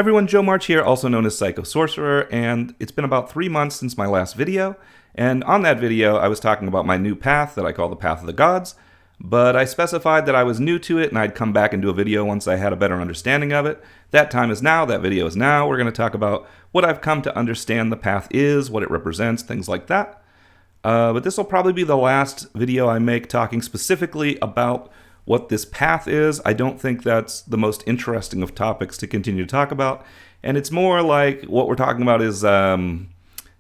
Hi everyone, Joe March here, also known as Sorcerer, and it's been about 3 months since my last video, and on that video I was talking about my new path that I call the Path of the Gods, but I specified that I was new to it and I'd come back and do a video once I had a better understanding of it. That time is now, that video is now. We're going to talk about what I've come to understand the path is, what it represents, things like that. But this will probably be the last video I make talking specifically about what this path is. I don't think that's the most interesting of topics to continue to talk about. And it's more like what we're talking about is the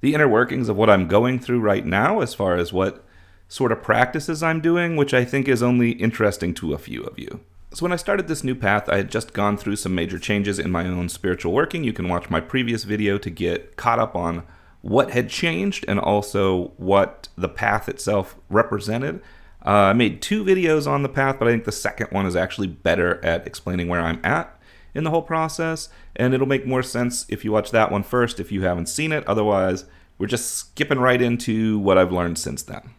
inner workings of what I'm going through right now as far as what sort of practices I'm doing, which I think is only interesting to a few of you. So when I started this new path, I had just gone through some major changes in my own spiritual working. You can watch my previous video to get caught up on what had changed and also what the path itself represented. I made 2 videos on the path, but I think the second one is actually better at explaining where I'm at in the whole process, and it'll make more sense if you watch that one first if you haven't seen it. Otherwise, we're just skipping right into what I've learned since then.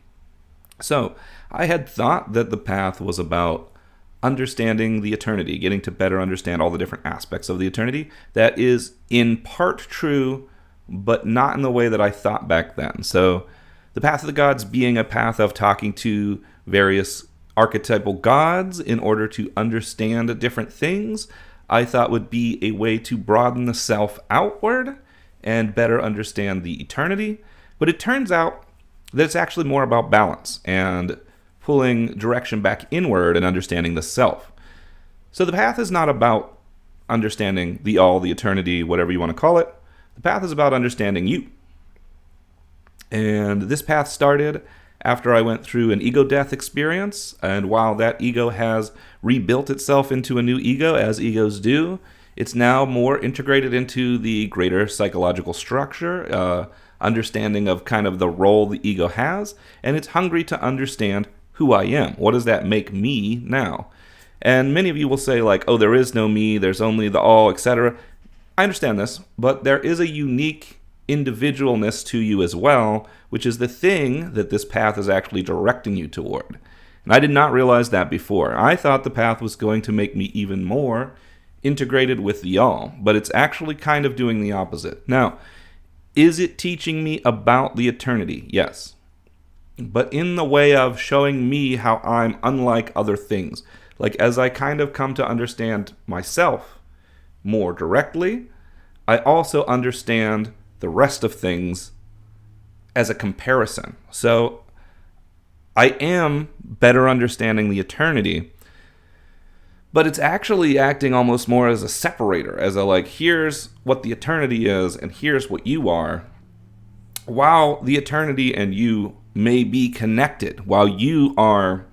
So, I had thought that the path was about understanding the eternity, getting to better understand all the different aspects of the eternity. That is in part true, but not in the way that I thought back then. So, the Path of the Gods being a path of talking to various archetypal gods in order to understand different things, I thought would be a way to broaden the self outward and better understand the eternity. But it turns out that it's actually more about balance and pulling direction back inward and understanding the self. So the path is not about understanding the all, the eternity, whatever you want to call it. The path is about understanding you. And this path started after I went through an ego death experience, and while that ego has rebuilt itself into a new ego, as egos do, it's now more integrated into the greater psychological structure, understanding of kind of the role the ego has, and it's hungry to understand who I am. What does that make me now? And many of you will say like, oh, there is no me, there's only the all, etc. I understand this, but there is a unique individualness to you as well, which is the thing that this path is actually directing you toward. And I did not realize that before. I thought the path was going to make me even more integrated with the all, but it's actually kind of doing the opposite. Now, is it teaching me about the eternity? Yes. But in the way of showing me how I'm unlike other things. Like as I kind of come to understand myself more directly, I also understand the rest of things as a comparison. So I am better understanding the eternity, but it's actually acting almost more as a separator, as a like, here's what the eternity is and here's what you are. While the eternity and you may be connected, while you are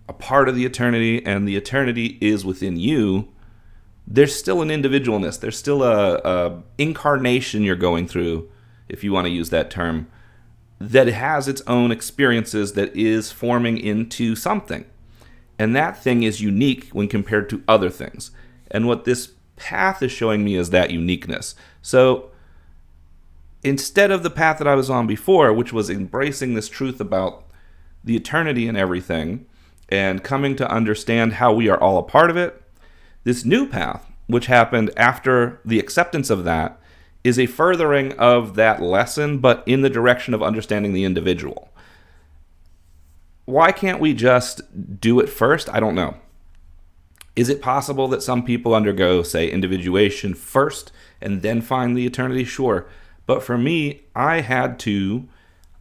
a part of the eternity and the eternity is within you, there's still an individualness. There's still a incarnation you're going through, if you want to use that term, that has its own experiences that is forming into something. And that thing is unique when compared to other things. And what this path is showing me is that uniqueness. So instead of the path that I was on before, which was embracing this truth about the eternity and everything, and coming to understand how we are all a part of it, this new path, which happened after the acceptance of that, is a furthering of that lesson, but in the direction of understanding the individual. Why can't we just do it first? I don't know. Is it possible that some people undergo, say, individuation first and then find the eternity? Sure. But for me, I had to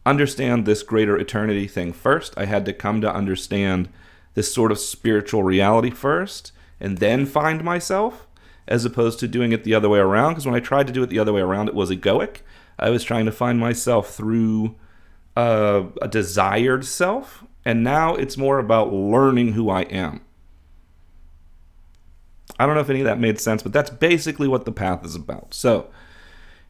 understand this greater eternity thing first. I had to come to understand this sort of spiritual reality first, and then find myself, as opposed to doing it the other way around. Because when I tried to do it the other way around, it was egoic. I was trying to find myself through a desired self, and now it's more about learning who I am. I don't know if any of that made sense, but that's basically what the path is about. So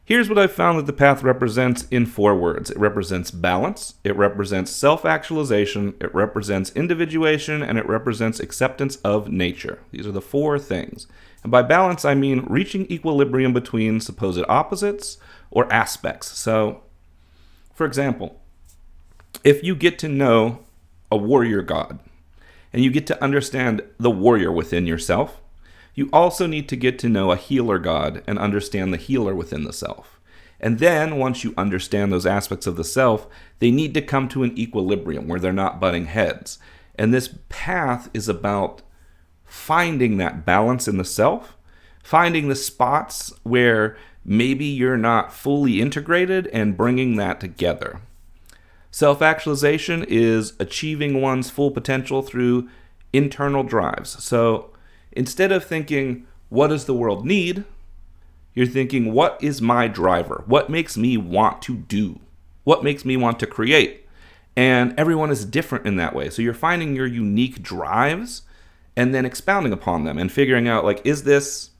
here's what I found that the path represents in 4 words. It represents balance, it represents self-actualization, it represents individuation, and it represents acceptance of nature. These are the 4 things. And by balance, I mean reaching equilibrium between supposed opposites or aspects. So, for example, if you get to know a warrior god, and you get to understand the warrior within yourself, You also need to get to know a healer god and understand the healer within the self. And then, once you understand those aspects of the self, they need to come to an equilibrium where they're not butting heads. And this path is about finding that balance in the self, finding the spots where maybe you're not fully integrated and bringing that together. Self-actualization is achieving one's full potential through internal drives. So instead of thinking, what does the world need? You're thinking, what is my driver? What makes me want to do? What makes me want to create? And everyone is different in that way. So you're finding your unique drives and then expounding upon them and figuring out, like, is this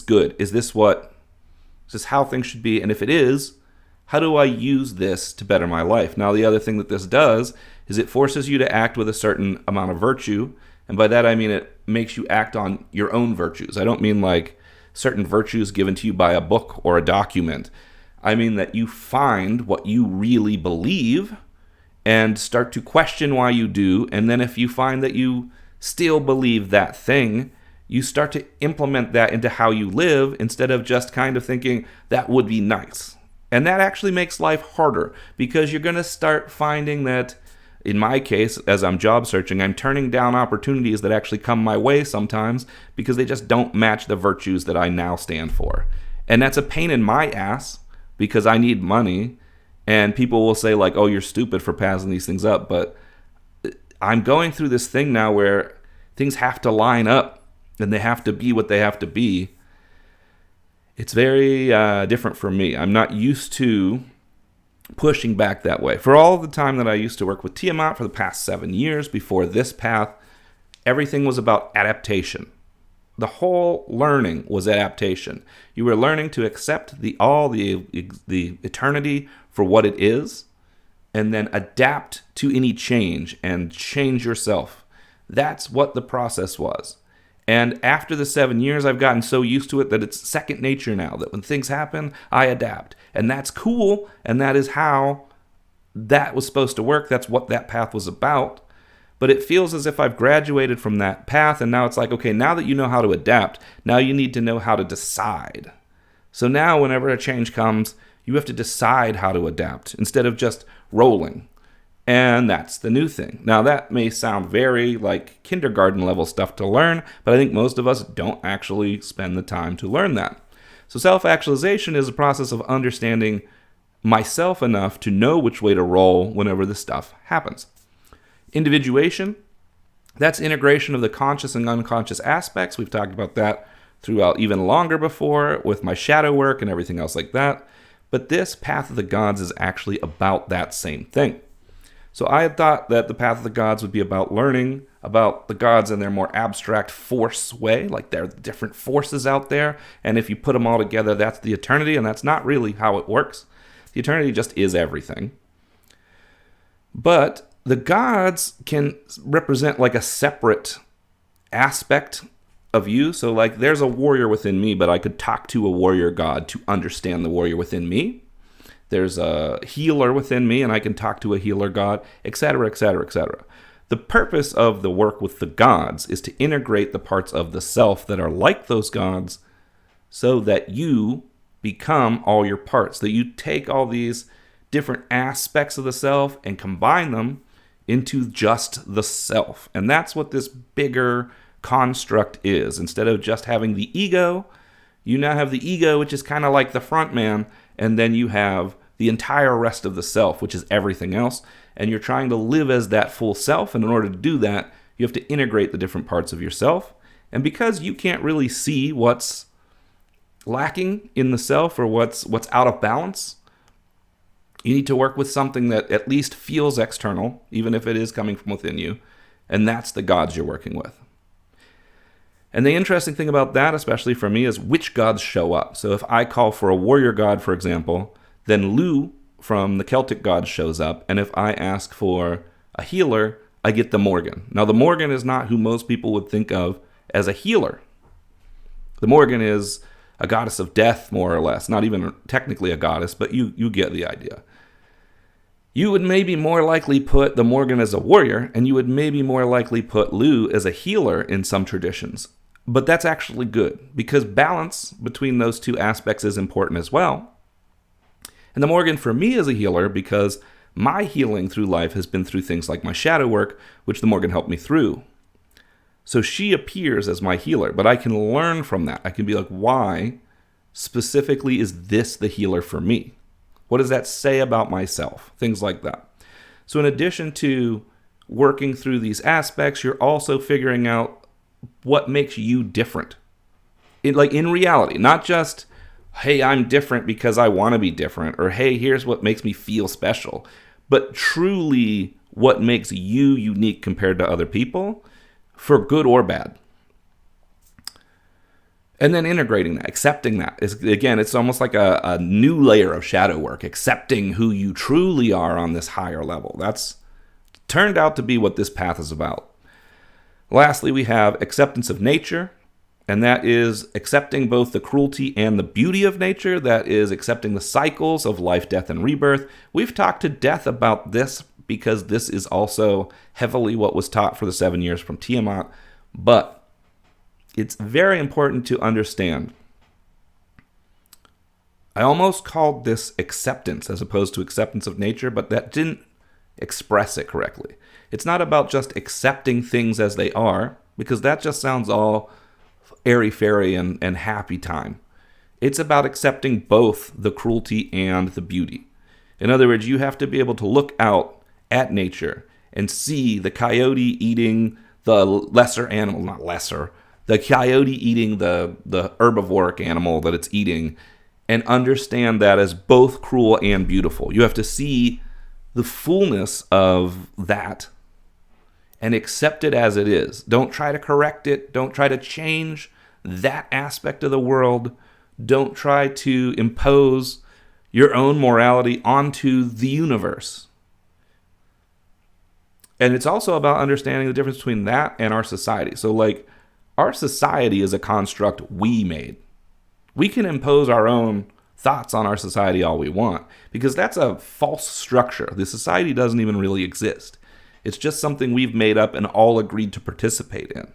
good? Is this how things should be? And if it is, how do I use this to better my life? Now, the other thing that this does is it forces you to act with a certain amount of virtue. And by that, I mean it makes you act on your own virtues. I don't mean like certain virtues given to you by a book or a document. I mean that you find what you really believe and start to question why you do. And then if you find that you still believe that thing, you start to implement that into how you live instead of just kind of thinking that would be nice. And that actually makes life harder because you're going to start finding that, in my case, as I'm job searching, I'm turning down opportunities that actually come my way sometimes because they just don't match the virtues that I now stand for. And that's a pain in my ass because I need money. And people will say like, oh, you're stupid for passing these things up. But I'm going through this thing now where things have to line up and they have to be what they have to be. It's very different for me. I'm not used to pushing back that way. For all the time that I used to work with Tiamat for the past 7 years before this path, everything was about adaptation. The whole learning was adaptation. You were learning to accept the eternity for what it is, and then adapt to any change and change yourself. That's what the process was. And after the 7 years, I've gotten so used to it that it's second nature now, that when things happen, I adapt. And that's cool, and that is how that was supposed to work. That's what that path was about. But it feels as if I've graduated from that path, and now it's like, okay, now that you know how to adapt, now you need to know how to decide. So now whenever a change comes, you have to decide how to adapt instead of just rolling. And that's the new thing. Now, that may sound very like kindergarten level stuff to learn, but I think most of us don't actually spend the time to learn that. So self-actualization is a process of understanding myself enough to know which way to roll whenever this stuff happens. Individuation, that's integration of the conscious and unconscious aspects. We've talked about that throughout even longer before with my shadow work and everything else like that. But this Path of the Gods is actually about that same thing. So I had thought that the Path of the Gods would be about learning about the gods in their more abstract force way, like there are different forces out there, and if you put them all together, that's the eternity, and that's not really how it works. The eternity just is everything. But the gods can represent like a separate aspect of you. So like there's a warrior within me, but I could talk to a warrior god to understand the warrior within me. There's a healer within me, and I can talk to a healer god, etc., etc., etc. The purpose of the work with the gods is to integrate the parts of the self that are like those gods so that you become all your parts, that you take all these different aspects of the self and combine them into just the self. And that's what this bigger construct is. Instead of just having the ego, you now have the ego, which is kind of like the front man, and then you have the entire rest of the self, which is everything else, and you're trying to live as that full self, and in order to do that, you have to integrate the different parts of yourself. And because you can't really see what's lacking in the self or what's out of balance, you need to work with something that at least feels external, even if it is coming from within you, and that's the gods you're working with. And the interesting thing about that, especially for me, is which gods show up. So if I call for a warrior god, for example, then Lu from the Celtic gods shows up. And if I ask for a healer, I get the Morgan. Now, the Morgan is not who most people would think of as a healer. The Morgan is a goddess of death, more or less. Not even technically a goddess, but you get the idea. You would maybe more likely put the Morgan as a warrior, and you would maybe more likely put Lu as a healer in some traditions. But that's actually good because balance between those two aspects is important as well. And the Morgan for me is a healer because my healing through life has been through things like my shadow work, which the Morgan helped me through. So she appears as my healer, but I can learn from that. I can be like, why specifically is this the healer for me? What does that say about myself? Things like that. So in addition to working through these aspects, you're also figuring out what makes you different. In reality, not just, hey, I'm different because I want to be different, or hey, here's what makes me feel special, but truly what makes you unique compared to other people, for good or bad. And then integrating that, accepting that. Again, it's almost like a new layer of shadow work, accepting who you truly are on this higher level. That's turned out to be what this path is about. Lastly, we have acceptance of nature, and that is accepting both the cruelty and the beauty of nature. That is accepting the cycles of life, death, and rebirth. We've talked to death about this because this is also heavily what was taught for the 7 years from Tiamat, but it's very important to understand. I almost called this acceptance as opposed to acceptance of nature, but that didn't express it correctly. It's not about just accepting things as they are, because that just sounds all airy-fairy and happy time. It's about accepting both the cruelty and the beauty. In other words, you have to be able to look out at nature and see the coyote eating the lesser animal, not lesser, the coyote eating the herbivoric animal that it's eating, and understand that as both cruel and beautiful. You have to see the fullness of that and accept it as it is. Don't try to correct it. Don't try to change that aspect of the world. Don't try to impose your own morality onto the universe. And it's also about understanding the difference between that and our society. So like, our society is a construct we made. We can impose our own thoughts on our society all we want, because that's a false structure. The society doesn't even really exist. It's just something we've made up and all agreed to participate in.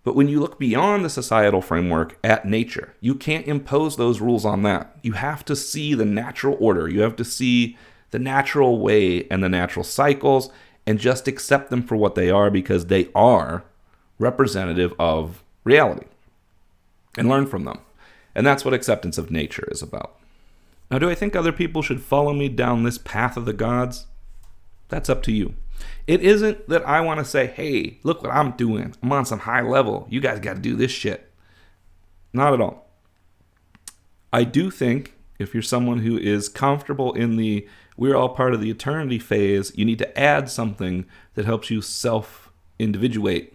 But when you look beyond the societal framework at nature, you can't impose those rules on that. You have to see the natural order. You have to see the natural way and the natural cycles and just accept them for what they are, because they are representative of reality, and learn from them. And that's what acceptance of nature is about. Now, do I think other people should follow me down this path of the gods? That's up to you. It isn't that I want to say, hey, look what I'm doing. I'm on some high level. You guys got to do this shit. Not at all. I do think if you're someone who is comfortable in the we're all part of the eternity phase, you need to add something that helps you self-individuate,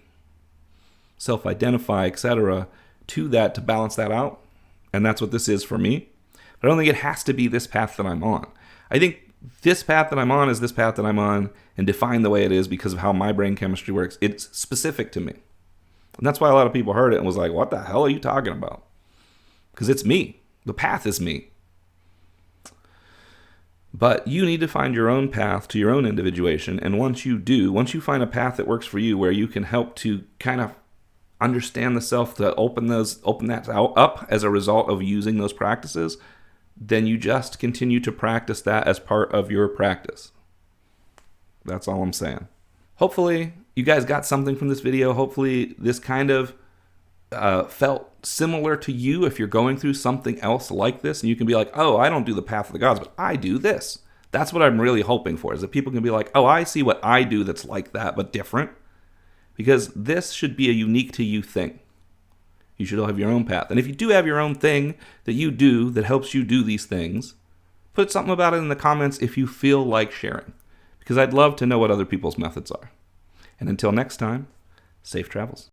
self-identify, etc., to that to balance that out. And that's what this is for me. But I don't think it has to be this path that I'm on. I think this path that I'm on is this path that I'm on, and defined the way it is because of how my brain chemistry works. It's specific to me. And that's why a lot of people heard it and was like, what the hell are you talking about? Because it's me. The path is me. But you need to find your own path to your own individuation. And once you do, once you find a path that works for you, where you can help to kind of understand the self, to open that up as a result of using those practices, then you just continue to practice that as part of your practice. That's all I'm saying. Hopefully you guys got something from this video. Hopefully this kind of felt similar to you if you're going through something else like this, and you can be like, oh, I don't do the path of the gods, but I do this. That's what I'm really hoping for, is that people can be like, oh, I see what I do that's like that, but different. Because this should be a unique to you thing. You should all have your own path. And if you do have your own thing that you do that helps you do these things, put something about it in the comments if you feel like sharing. Because I'd love to know what other people's methods are. And until next time, safe travels.